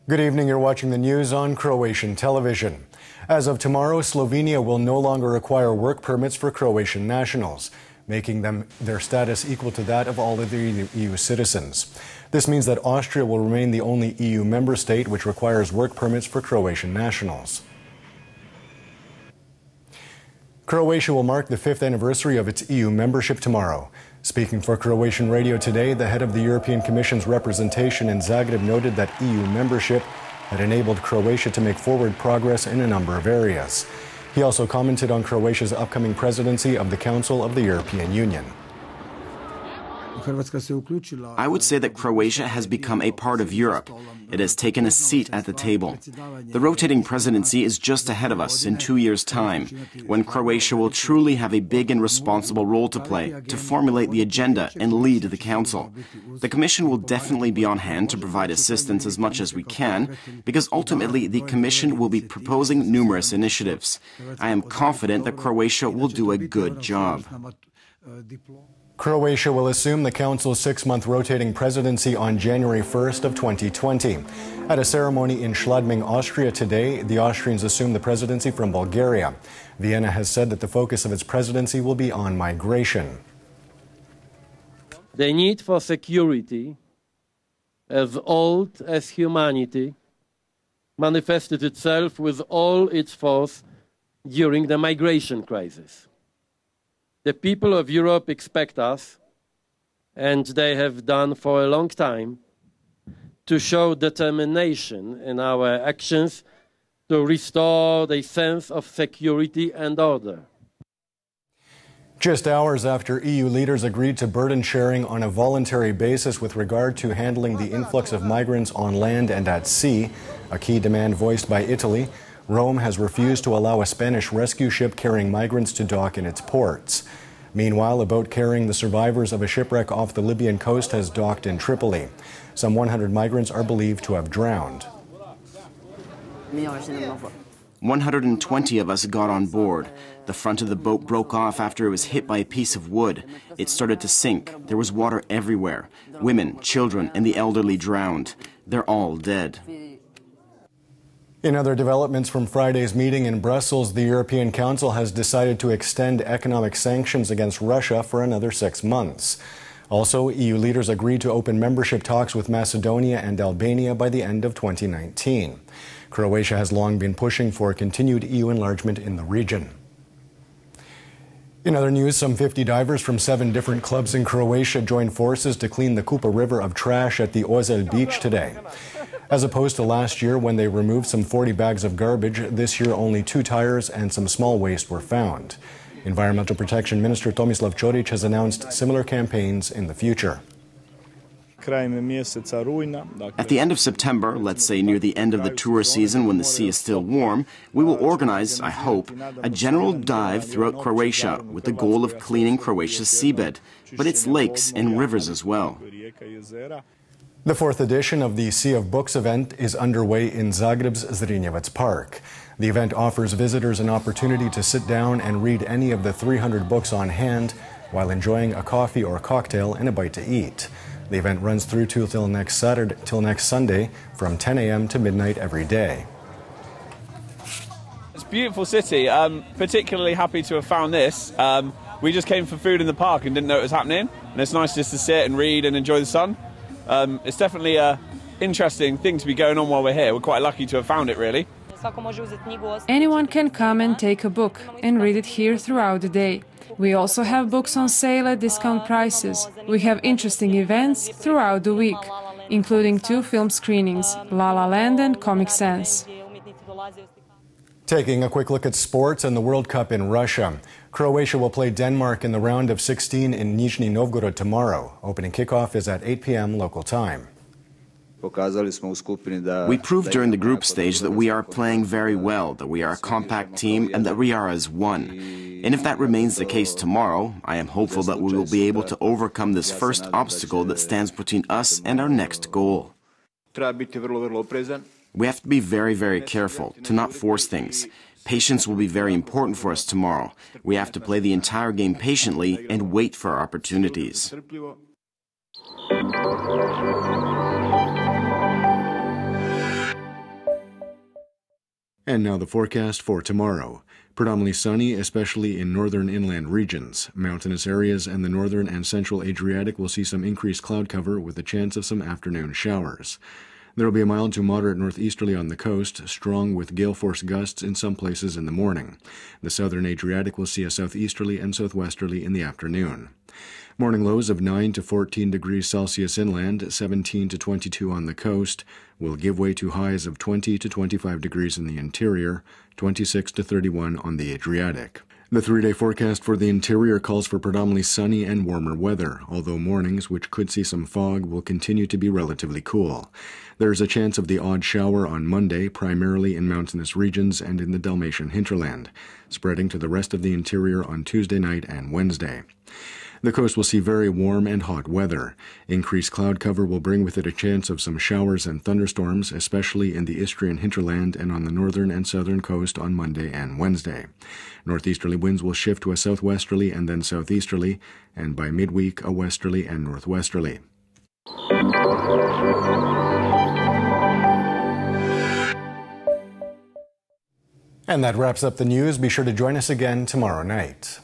Good evening. You're watching the news on Croatian television. As of tomorrow, Slovenia will no longer require work permits for Croatian nationals, making their status equal to that of all other EU citizens. This means that Austria will remain the only EU member state which requires work permits for Croatian nationals. Croatia will mark the 5th anniversary of its EU membership tomorrow. Speaking for Croatian radio today, the head of the European Commission's representation in Zagreb noted that EU membership had enabled Croatia to make forward progress in a number of areas. He also commented on Croatia's upcoming presidency of the Council of the European Union. I would say that Croatia has become a part of Europe. It has taken a seat at the table. The rotating presidency is just ahead of us in 2 years' time, when Croatia will truly have a big and responsible role to play, to formulate the agenda and lead the Council. The Commission will definitely be on hand to provide assistance as much as we can, because ultimately the Commission will be proposing numerous initiatives. I am confident that Croatia will do a good job. Croatia will assume the Council's 6-month rotating presidency on January 1st of 2020. At a ceremony in Schladming, Austria today, the Austrians assume the presidency from Bulgaria. Vienna has said that the focus of its presidency will be on migration. The need for security, as old as humanity, manifested itself with all its force during the migration crisis. The people of Europe expect us, and they have done for a long time, to show determination in our actions to restore the sense of security and order. Just hours after EU leaders agreed to burden sharing on a voluntary basis with regard to handling the influx of migrants on land and at sea, a key demand voiced by Italy, Rome has refused to allow a Spanish rescue ship carrying migrants to dock in its ports. Meanwhile, a boat carrying the survivors of a shipwreck off the Libyan coast has docked in Tripoli. Some 100 migrants are believed to have drowned. 120 of us got on board. The front of the boat broke off after it was hit by a piece of wood. It started to sink. There was water everywhere. Women, children, and the elderly drowned. They're all dead. In other developments from Friday's meeting in Brussels, the European Council has decided to extend economic sanctions against Russia for another 6 months. Also, EU leaders agreed to open membership talks with Macedonia and Albania by the end of 2019. Croatia has long been pushing for continued EU enlargement in the region. In other news, some 50 divers from 7 different clubs in Croatia joined forces to clean the Kupa River of trash at the Ozel beach today. As opposed to last year when they removed some 40 bags of garbage, this year only 2 tires and some small waste were found. Environmental Protection Minister Tomislav Ćorić has announced similar campaigns in the future. At the end of September, let's say near the end of the tour season when the sea is still warm, we will organize, I hope, a general dive throughout Croatia with the goal of cleaning Croatia's seabed, but its lakes and rivers as well. The 4th edition of the Sea of Books event is underway in Zagreb's Zrinjevac Park. The event offers visitors an opportunity to sit down and read any of the 300 books on hand while enjoying a coffee or cocktail and a bite to eat. The event runs through till next Sunday from 10 a.m. to midnight every day. It's a beautiful city. I'm particularly happy to have found this. We just came for food in the park and didn't know it was happening. And it's nice just to sit and read and enjoy the sun. It's definitely an interesting thing to be going on while we're here. We're quite lucky to have found it, really. Anyone can come and take a book and read it here throughout the day. We also have books on sale at discount prices. We have interesting events throughout the week, including 2 film screenings, La La Land and Comic Sans. Taking a quick look at sports and the World Cup in Russia. Croatia will play Denmark in the round of 16 in Nizhny Novgorod tomorrow. Opening kickoff is at 8 p.m. local time. We proved during the group stage that we are playing very well, that we are a compact team, and that we are as one. And if that remains the case tomorrow, I am hopeful that we will be able to overcome this first obstacle that stands between us and our next goal. We have to be very, very careful to not force things. Patience will be very important for us tomorrow. We have to play the entire game patiently and wait for our opportunities. And now the forecast for tomorrow. Predominantly sunny, especially in northern inland regions. Mountainous areas and the northern and central Adriatic will see some increased cloud cover with a chance of some afternoon showers. There will be a mild to moderate northeasterly on the coast, strong with gale-force gusts in some places in the morning. The southern Adriatic will see a southeasterly and southwesterly in the afternoon. Morning lows of 9 to 14 degrees Celsius inland, 17 to 22 on the coast, will give way to highs of 20 to 25 degrees in the interior, 26 to 31 on the Adriatic. The 3-day forecast for the interior calls for predominantly sunny and warmer weather, although mornings, which could see some fog, will continue to be relatively cool. There is a chance of the odd shower on Monday, primarily in mountainous regions and in the Dalmatian hinterland, spreading to the rest of the interior on Tuesday night and Wednesday. The coast will see very warm and hot weather. Increased cloud cover will bring with it a chance of some showers and thunderstorms, especially in the Istrian hinterland and on the northern and southern coast on Monday and Wednesday. Northeasterly winds will shift to a southwesterly and then southeasterly, and by midweek a westerly and northwesterly. And that wraps up the news. Be sure to join us again tomorrow night.